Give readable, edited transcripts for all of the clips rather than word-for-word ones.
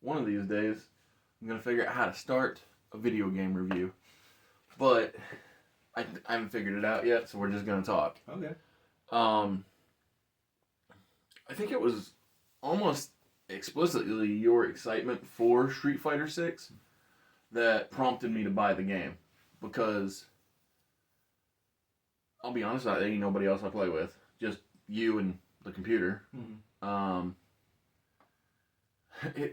one of these days, I'm going to figure out how to start a video game review. But I haven't figured it out yet, so we're just going to talk. Okay. I think it was almost explicitly your excitement for Street Fighter 6 that prompted me to buy the game. Because, I'll be honest, there ain't nobody else I play with. Just you and the computer. Mm-hmm.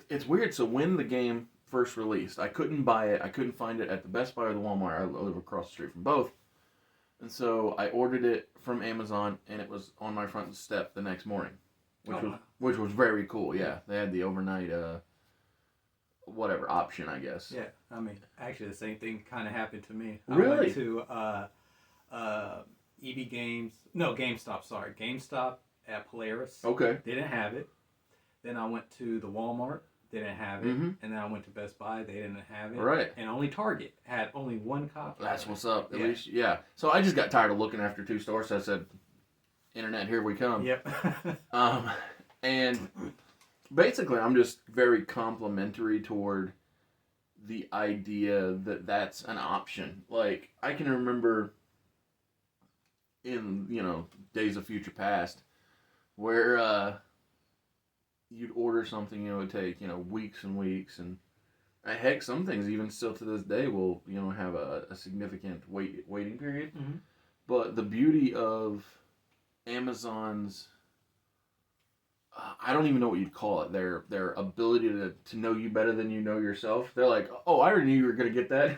It's weird. So when the game first released, I couldn't buy it. I couldn't find it at the Best Buy or the Walmart. I live across the street from both. And so I ordered it from Amazon, and it was on my front step the next morning, which was very cool. Yeah, they had the overnight whatever option, I guess. Yeah, I mean, actually, the same thing kind of happened to me. Really? I went to EB Games. No, GameStop. Sorry, GameStop at Polaris. Okay. They didn't have it. Then I went to the Walmart. They didn't have it. Mm-hmm. And then I went to Best Buy. They didn't have it. Right. And only Target had only one copy. That's what's up. At least, yeah. So I just got tired of looking after two stores. So I said, "Internet, here we come." Yep. And basically, I'm just very complimentary toward the idea that that's an option. Like, I can remember in, days of future past where you'd order something, it would take, weeks and weeks. And heck, some things even still to this day will, have a significant waiting period. Mm-hmm. But the beauty of Amazon's, I don't even know what you'd call it, their ability to know you better than you know yourself. They're like, oh, I already knew you were going to get that.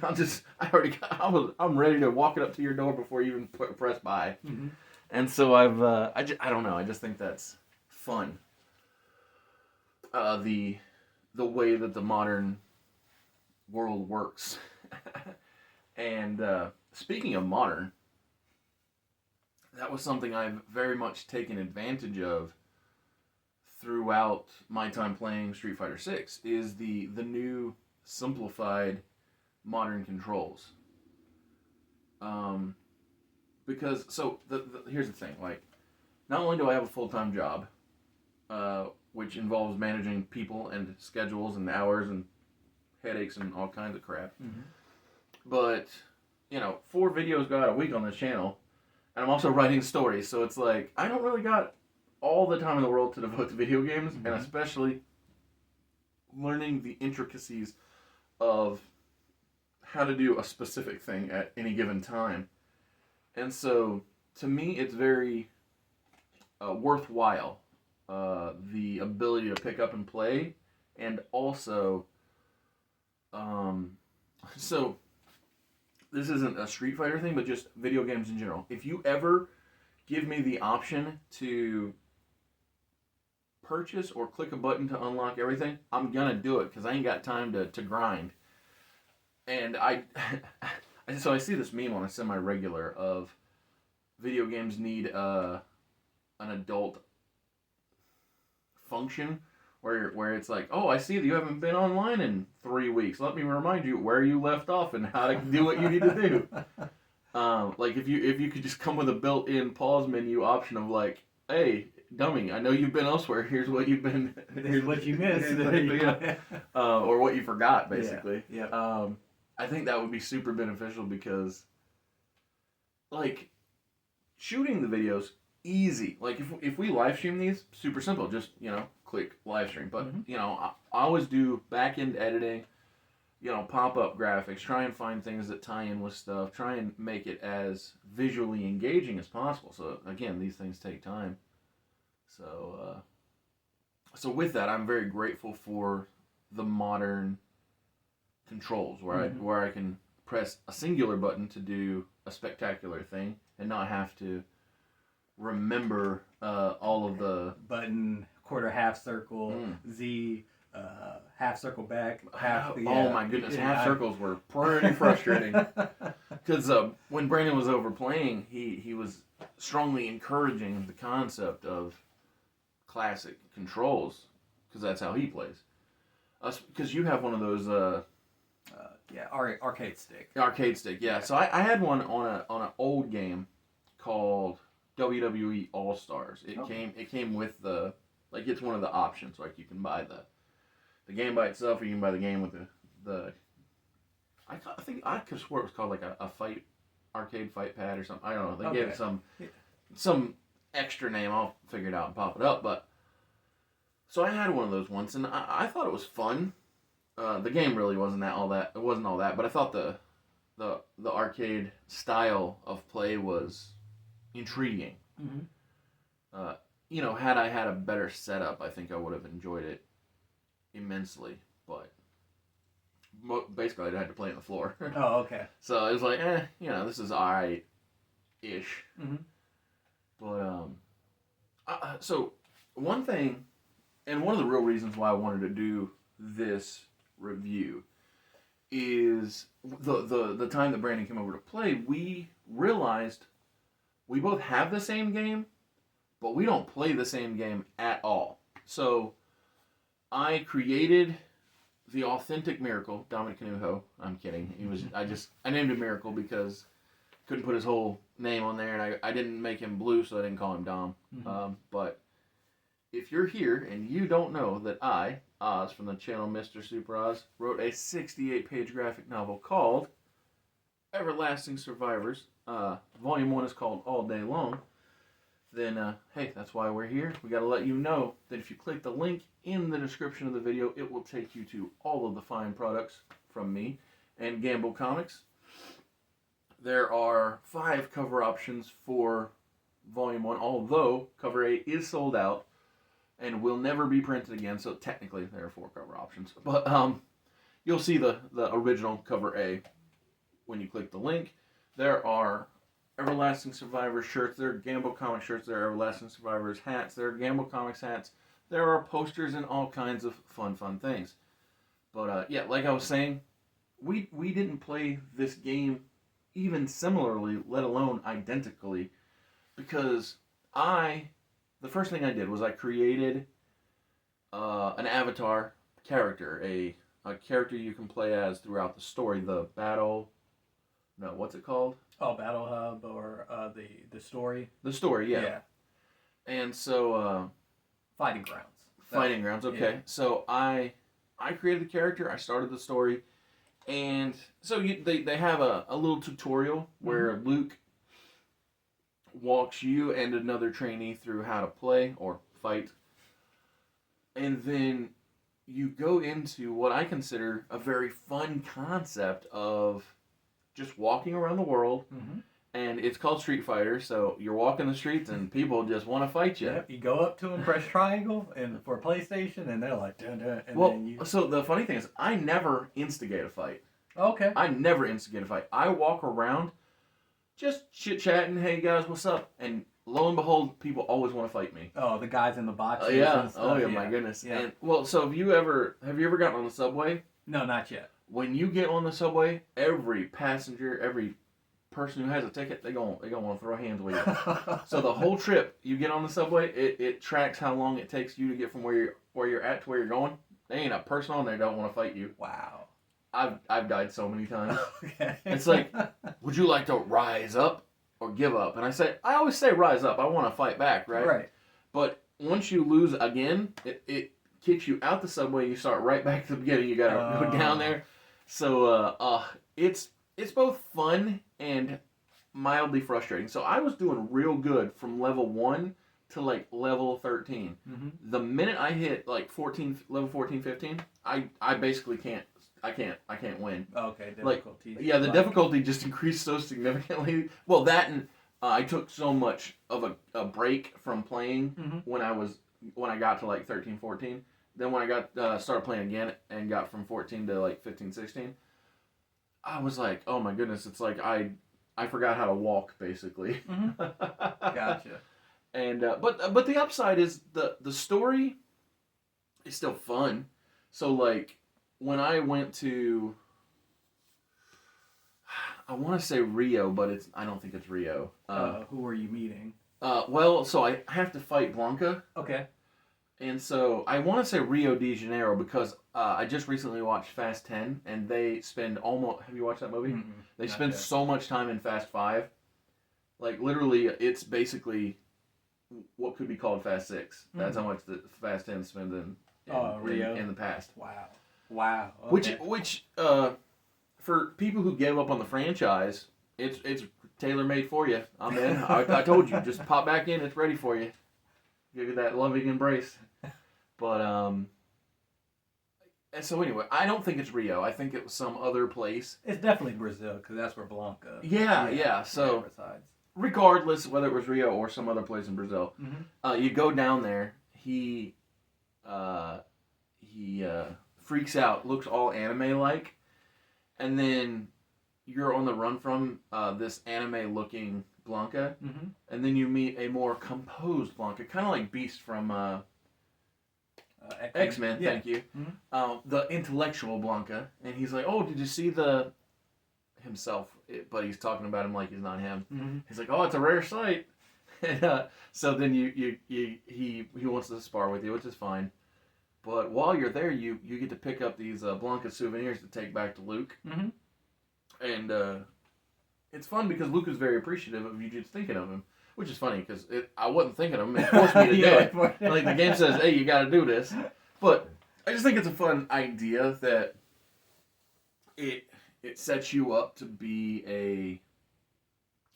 I'm ready to walk it up to your door before you even press buy. Mm-hmm. And so I don't know, I just think that's fun. The way that the modern world works. And speaking of modern, that was something I've very much taken advantage of throughout my time playing Street Fighter 6 is the new simplified modern controls. Because here's the thing, like, not only do I have a full-time job, which involves managing people and schedules and hours and headaches and all kinds of crap. Mm-hmm. But, 4 videos go out a week on this channel, and I'm also writing stories, so it's like, I don't really got all the time in the world to devote to video games, mm-hmm. and especially learning the intricacies of how to do a specific thing at any given time. And so, to me, it's very worthwhile. The ability to pick up and play, and also, so this isn't a Street Fighter thing, but just video games in general. If you ever give me the option to purchase or click a button to unlock everything, I'm gonna do it because I ain't got time to grind. And so I see this meme on a semi-regular of video games need an adult function where it's like, oh, I see that you haven't been online in 3 weeks. Let me remind you where you left off and how to do what you need to do. Like if you could just come with a built-in pause menu option of like, hey, dummy, I know you've been elsewhere. Here's what you've been. Here's what you missed. Or what you forgot, basically. Yeah. I think that would be super beneficial because, like, shooting the videos easy. Like if we live stream these, super simple. Just click live stream. But mm-hmm. I always do back end editing. Pop up graphics. Try and find things that tie in with stuff. Try and make it as visually engaging as possible. So again, these things take time. So with that, I'm very grateful for the modern controls where mm-hmm. I can press a singular button to do a spectacular thing and not have to remember all of the button, quarter, half circle, Z, half circle back, half. Oh my goodness, half circles were pretty frustrating. Because when Brandon was over playing, he was strongly encouraging the concept of classic controls because that's how he plays. Because you have one of those. Arcade stick. Arcade stick, yeah. So I had one on an old game called WWE All Stars. It came with the, like, it's one of the options, like you can buy the game by itself, or you can buy the game with the. I think I could swear it was called like a fight arcade fight pad or something. I don't know. They gave it some extra name. I'll figure it out and pop it up. But so I had one of those once, and I thought it was fun. The game really wasn't all that. It wasn't all that, but I thought the arcade style of play was intriguing. Mm-hmm. Had I had a better setup, I think I would have enjoyed it immensely. But basically, I had to play on the floor. Oh, okay. So it was like, this is alright-ish. Mm-hmm. But so one thing, and one of the real reasons why I wanted to do this review is the time that Brandon came over to play, we realized we both have the same game, but we don't play the same game at all. So I created the authentic Miracle, Dominic Canuho. I'm kidding. I named him Miracle because couldn't put his whole name on there, and I didn't make him blue, so I didn't call him Dom. Mm-hmm. But if you're here and you don't know that I, Oz from the channel Mr. Super Oz, wrote a 68-page graphic novel called Everlasting Survivors. Volume 1 is called All Day Long. Then, hey, that's why we're here. We got to let you know that if you click the link in the description of the video, it will take you to all of the fine products from me and Gamble Comics. There are 5 cover options for Volume 1, although cover A is sold out and will never be printed again, so technically there are 4 cover options. But you'll see the original cover A when you click the link. There are Everlasting Survivors shirts, there are Gamble Comics shirts, there are Everlasting Survivors hats, there are Gamble Comics hats, there are posters and all kinds of fun things. But yeah, like I was saying, we didn't play this game even similarly, let alone identically, because the first thing I did was I created an avatar character, a character you can play as throughout the story, what's it called? Oh, Battle Hub or the story. The story, yeah. And so Fighting Grounds. Fighting Grounds, okay. Yeah. So I created the character, I started the story, and so they have a little tutorial where Luke walks you and another trainee through how to play or fight. And then you go into what I consider a very fun concept of just walking around the world. Mm-hmm. And it's called Street Fighter, so you're walking the streets and people just want to fight you. Yep, you go up to them, press triangle, and for PlayStation, and they're like, dun, dun, and then you... So the funny thing is, I never instigate a fight. Okay. I never instigate a fight. I walk around just chit-chatting, hey guys, what's up? And lo and behold, people always want to fight me. Oh, the guys in the boxes yeah. and stuff. Oh, yeah, my goodness. Yeah. And, so have you ever gotten on the subway? No, not yet. When you get on the subway, every passenger, every person who has a ticket, they gonna want to throw hands with you. So the whole trip, you get on the subway, it tracks how long it takes you to get from where you're at to where you're going. They ain't a person on there that don't want to fight you. Wow. I've died so many times. Okay. It's like, would you like to rise up or give up? And I always say rise up. I want to fight back, right? Right. But once you lose again, it kicks you out the subway. You start right back to the beginning. You gotta go down there. So it's both fun and mildly frustrating. So I was doing real good from level 1 to like level 13. Mm-hmm. The minute I hit like level 14, 15, I basically can't win. Okay, difficulty. Like, yeah, the difficulty just increased so significantly. Well, that and I took so much of a break from playing when I got to like 13, 14. Then when I got started playing again and got from 14 to like 15, 16, I was like, oh my goodness, it's like I forgot how to walk basically. Mm-hmm. Gotcha. And but the upside is the story is still fun. So like when I went to, I want to say Rio, but I don't think it's Rio. Who were you meeting? Well, so I have to fight Blanca. Okay. And so I want to say Rio de Janeiro because I just recently watched Fast 10, and they spend almost. Have you watched that movie? Mm-mm, they spend so much time in Fast 5. Like literally, it's basically what could be called Fast 6. That's how much the Fast 10 spend Rio. in the past. Wow. Okay. Which for people who gave up on the franchise, it's tailor made for you. I'm in. I told you, just pop back in. It's ready for you. Give you that loving embrace. But and so anyway, I don't think it's Rio. I think it was some other place. It's definitely Brazil because that's where Blanca. Yeah. So resides. regardless whether it was Rio or some other place in Brazil, you go down there. He freaks out, looks all anime like, and then you're on the run from this anime looking Blanca, and then you meet a more composed Blanca, kind of like Beast from X-Men. Thank you. The intellectual Blanca, and he's like, "Oh, did you see the himself?" But he's talking about him like he's not him. He's like, "Oh, it's a rare sight." And so then he wants to spar with you, which is fine. But while you're there, you get to pick up these Blanca souvenirs to take back to Luke. And it's fun because Luke is very appreciative of you just thinking of him, which is funny because I wasn't thinking of him. It forced me to do it. Like the game says, "Hey, you got to do this." But I just think it's a fun idea that it sets you up to be a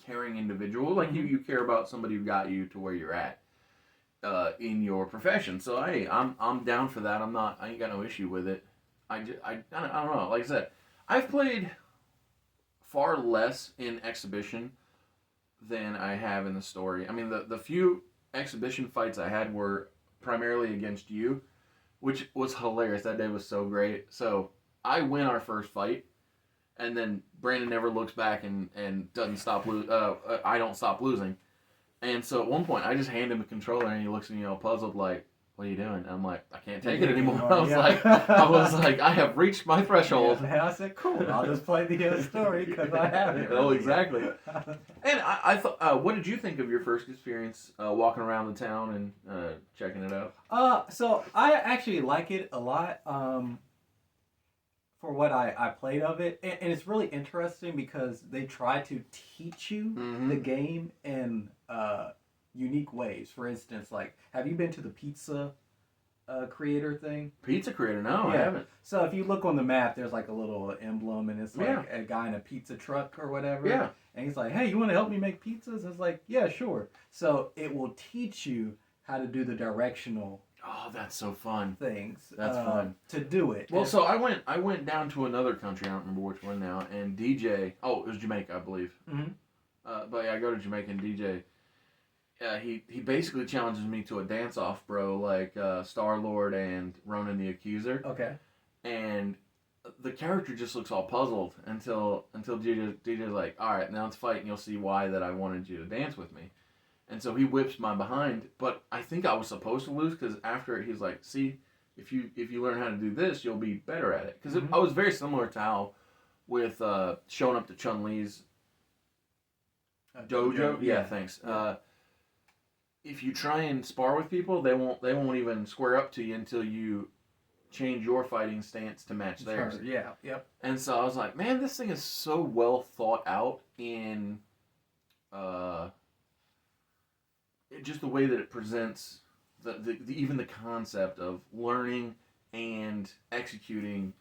caring individual. Like you care about somebody who got you to where you're at in your profession. So hey, I'm down for that. I ain't got no issue with it. I don't know. Like I said, I've played far less in exhibition than I have in the story. I mean, the few exhibition fights I had were primarily against you, which was hilarious. That day was so great. So I win our first fight, and then Brandon never looks back and doesn't stop I don't stop losing. And so at one point, I just hand him a controller, and he looks at me all puzzled, like, "What are you doing?" And I'm like, "I can't take it anymore." I was like, I have reached my threshold. And I said, "Cool, I'll just play the story because I have it." Oh, exactly. And I thought, what did you think of your first experience walking around the town and checking it out? So I actually like it a lot. For what I played of it, and it's really interesting because they try to teach you the game in unique ways. For instance, like, have you been to the pizza creator thing? Pizza creator? No, I haven't. So if you look on the map, there's like a little emblem, and it's like a guy in a pizza truck or whatever. Yeah. And he's like, "Hey, you want to help me make pizzas?" And it's like, "Yeah, sure." So it will teach you how to do the directional. Oh, that's so fun. Things. That's fun. To do it. Well, so I went down to another country. I don't remember which one now. And DJ. Oh, it was Jamaica, I believe. But yeah, I go to Jamaica and DJ. He basically challenges me to a dance off, bro, like Star Lord and Ronan the Accuser. Okay. And the character just looks all puzzled until DJ's like, "All right, now let's fight, and you'll see why that I wanted you to dance with me." And so he whips my behind, but I think I was supposed to lose because after it, he's like, "See, if you learn how to do this, you'll be better at it." Because I was very similar to how with showing up to Chun-Li's dojo. Yeah, thanks. If you try and spar with people, they won't even square up to you until you change your fighting stance to match theirs. Yeah. Yep. And so I was like, man, this thing is so well thought out in just the way that it presents the even the concept of learning and executing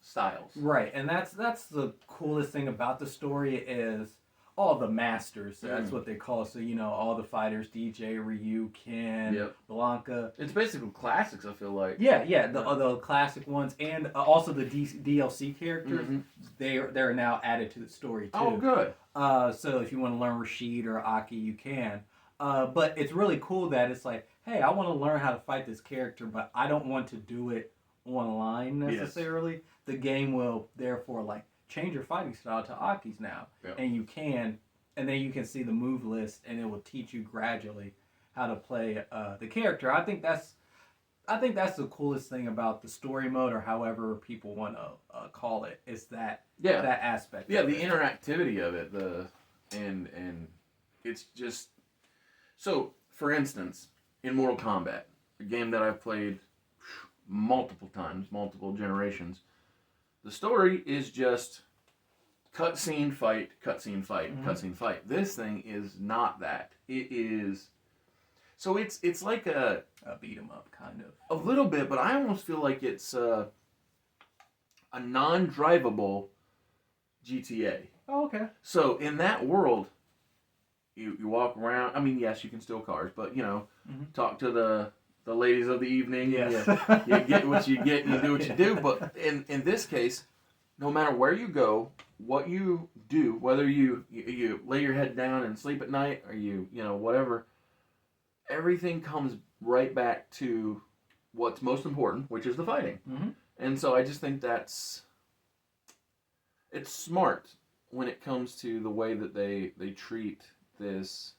styles. Right, and that's the coolest thing about the story is all the masters. That's what they call it. So all the fighters: DJ, Ryu, Ken, Blanca. It's basically classics. I feel like. Yeah, the classic ones, and also the DLC characters. They're now added to the story too. Oh, good. So if you want to learn Rashid or Aki, you can. But it's really cool that it's like, hey, I want to learn how to fight this character, but I don't want to do it online necessarily. Yes. The game will therefore change your fighting style to Aki's now, and you can, and then you can see the move list, and it will teach you gradually how to play the character. I think that's the coolest thing about the story mode, or however people want to call it, is that that aspect. Yeah, the interactivity of it, and it's just. So, for instance, in Mortal Kombat, a game that I've played multiple times, multiple generations, the story is just cutscene, fight, cutscene, fight, cutscene, fight. This thing is not that. It is... So it's like A beat 'em up, kind of. a little bit, but I almost feel like it's a non-drivable GTA. Oh, okay. So in that world, you walk around. I mean, yes, you can steal cars, but talk to the ladies of the evening. Yes. You get what you get, and you do what you do. But in this case, no matter where you go, what you do, whether you lay your head down and sleep at night, or whatever, everything comes right back to what's most important, which is the fighting. Mm-hmm. And so I just think it's smart when it comes to the way that they treat this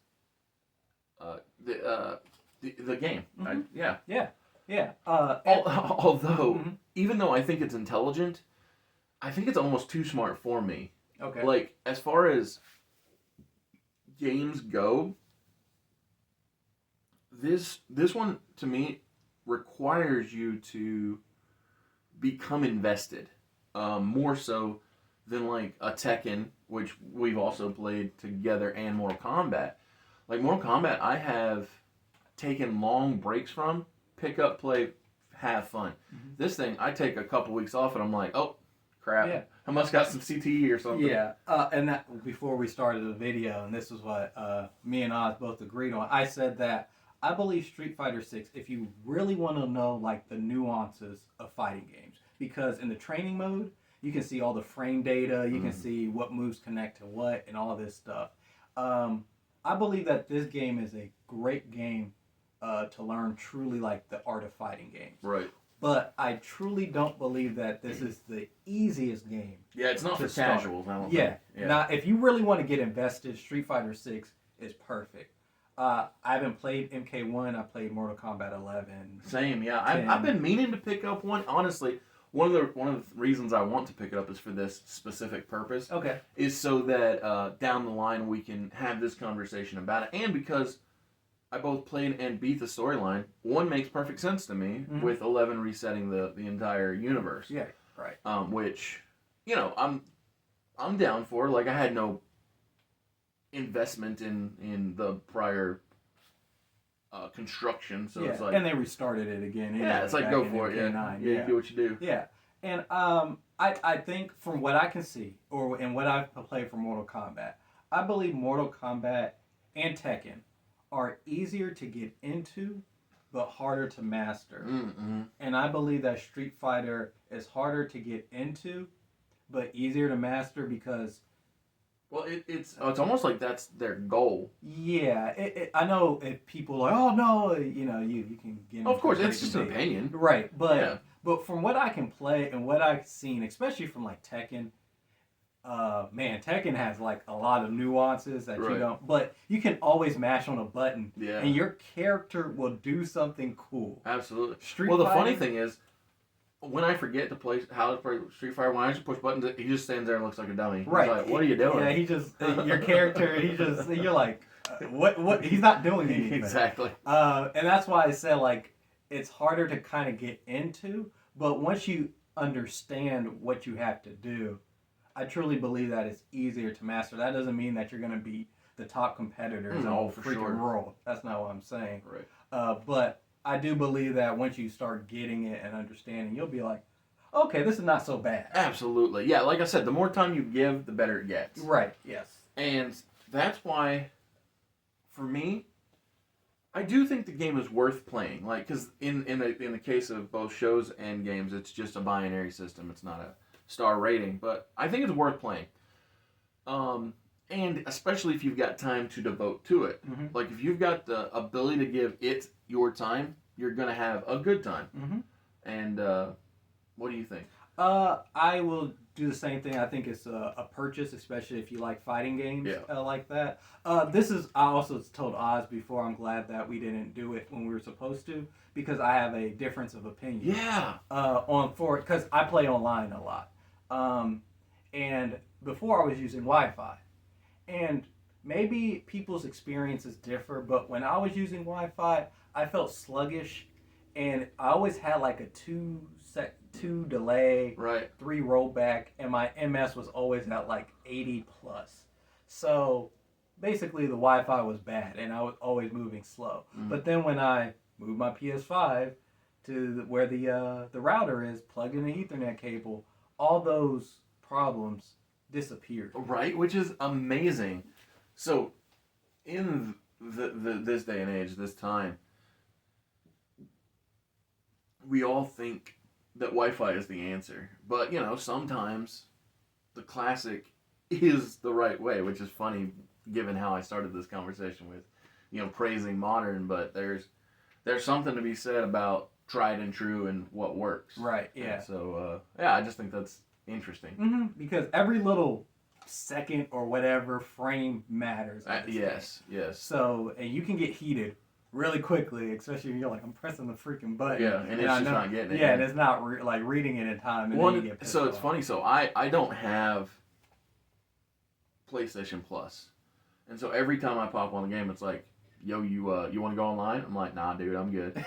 the game. Mm-hmm. Yeah. Although, Although, even though I think it's intelligent, I think it's almost too smart for me. okay. Like, as far as games go, this one to me requires you to become invested, more so than like a Tekken, which we've also played together, and Mortal Kombat. Like Mortal Kombat, I have taken long breaks from, pick up, play, have fun. Mm-hmm. This thing, I take a couple weeks off, and I'm like, oh crap, Yeah. I must got some CTE or something. Yeah, and that before we started the video, and this is what me and Oz both agreed on. I said that I believe Street Fighter 6, if you really want to know like the nuances of fighting games, because in the training mode, you can see all the frame data, you can see what moves connect to what, and all this stuff. I believe that this game is a great game to learn truly like the art of fighting games. Right. But I truly don't believe that this is the easiest game. Yeah, it's not for casuals. I don't think. Yeah. Now, if you really want to get invested, Street Fighter 6 is perfect. I haven't played MK1. I played Mortal Kombat 11. Same, yeah. I've been meaning to pick up one. Honestly, one of the reasons I want to pick it up is for this specific purpose. Okay. Is so that down the line we can have this conversation about it, and because I both played and beat the storyline, one makes perfect sense to me with 11 resetting the entire universe. Yeah. Right. Which, I'm down for. Like, I had no investment in the prior construction, so it's like, and they restarted it again. Anyway, it's like, go for it. MK9. You do what you do. Yeah, and I think from what I can see, and what I've played for Mortal Kombat, I believe Mortal Kombat and Tekken are easier to get into, but harder to master. Mm-hmm. And I believe that Street Fighter is harder to get into, but easier to master because. Well, it's almost like that's their goal. Yeah, I know if people are like, oh no, you can get. Of course, it's just an opinion, right? But from what I can play and what I've seen, especially from like Tekken, Tekken has like a lot of nuances that you don't. But you can always mash on a button, and your character will do something cool. Absolutely. Street Well, the Fighter, funny thing is, when I forget to play how to play Street Fighter, when I just push buttons, he just stands there and looks like a dummy. Right. He's like, what are you doing? Yeah, he just your character. You're like, what? He's not doing anything. Exactly. And that's why I said like it's harder to kind of get into, but once you understand what you have to do, I truly believe that it's easier to master. That doesn't mean that you're going to beat the top competitors in the whole freaking world. That's not what I'm saying. Right. But I do believe that once you start getting it and understanding, you'll be like, okay, this is not so bad. Absolutely. Yeah, like I said, the more time you give, the better it gets. Right, yes. And that's why, for me, I do think the game is worth playing. Like, because in the case of both shows and games, it's just a binary system. It's not a star rating. But I think it's worth playing. And especially if you've got time to devote to it. Mm-hmm. Like, if you've got the ability to give it your time, you're going to have a good time. Mm-hmm. And what do you think? I will do the same thing. I think it's a purchase, especially if you like fighting games like that. I also told Oz before, I'm glad that we didn't do it when we were supposed to, because I have a difference of opinion. Yeah. Because I play online a lot. And before I was using Wi-Fi. And maybe people's experiences differ, but when I was using Wi-Fi, I felt sluggish, and I always had like a 2 delay, Right. 3 rollback, and my MS was always at like 80 plus. So basically the Wi-Fi was bad and I was always moving slow. Mm. But then when I moved my PS5 to where the router is, plugged in the Ethernet cable, all those problems disappeared. Right, which is amazing. So, in this day and age, this time, we all think that Wi-Fi is the answer, but sometimes the classic is the right way, which is funny given how I started this conversation with, praising modern, but there's something to be said about tried and true and what works. Right. Yeah. And so I just think that's interesting. Because every little second or whatever frame matters. Yes. So, and you can get heated really quickly, especially when you're like, I'm pressing the freaking button. Yeah, and it's just not getting it. Yeah, and it's not reading it in time. And then you get pissed so it's off. funny. So I don't have PlayStation Plus, and so every time I pop on the game, it's like, yo, you want to go online? I'm like, nah, dude, I'm good.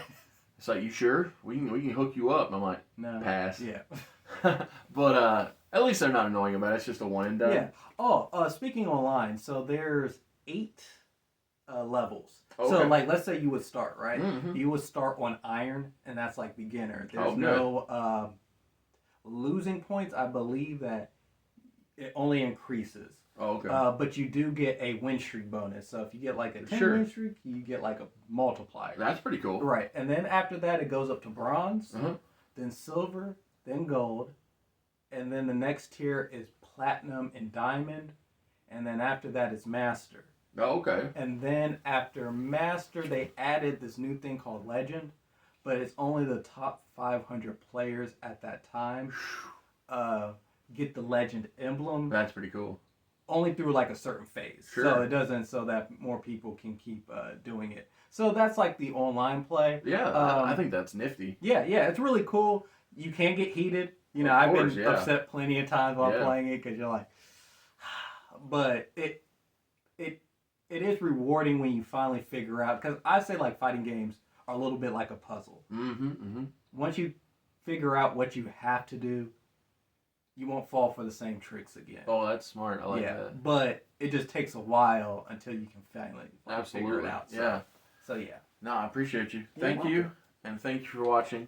It's like, you sure? We can hook you up. And I'm like, no. Pass. Yeah. But at least they're not annoying about it. It's just a one and done. Yeah. Oh, speaking online, so there's 8 levels. Okay. So, like, let's say you would start, right? Mm-hmm. You would start on iron, and that's like beginner. There's Okay. no losing points. I believe that it only increases. Oh, okay. But you do get a win streak bonus. So if you get like a 10 Sure. win streak, you get like a multiplier. That's pretty cool. Right. And then after that, it goes up to bronze, Uh-huh. then silver, then gold. And then the next tier is platinum and diamond. And then after that, it's master. Oh, okay. And then after master, they added this new thing called legend. But it's only the top 500 players at that time get the legend emblem. That's pretty cool. Only through like a certain phase. Sure. So it doesn't, so that more people can keep doing it. So that's like the online play. Yeah, I think that's nifty. Yeah, it's really cool. You can get heated. Of I've course, been yeah. upset plenty of times while Yeah. playing it because you're like, but it is rewarding when you finally figure out, because I say like fighting games are a little bit like a puzzle. Mm-hmm. Once you figure out what you have to do, you won't fall for the same tricks again. Oh, that's smart. I like that. But it just takes a while until you can finally Absolutely. figure it out. So, Yeah. So yeah. No, I appreciate you. Yeah, Thank you. welcome. And thank you for watching.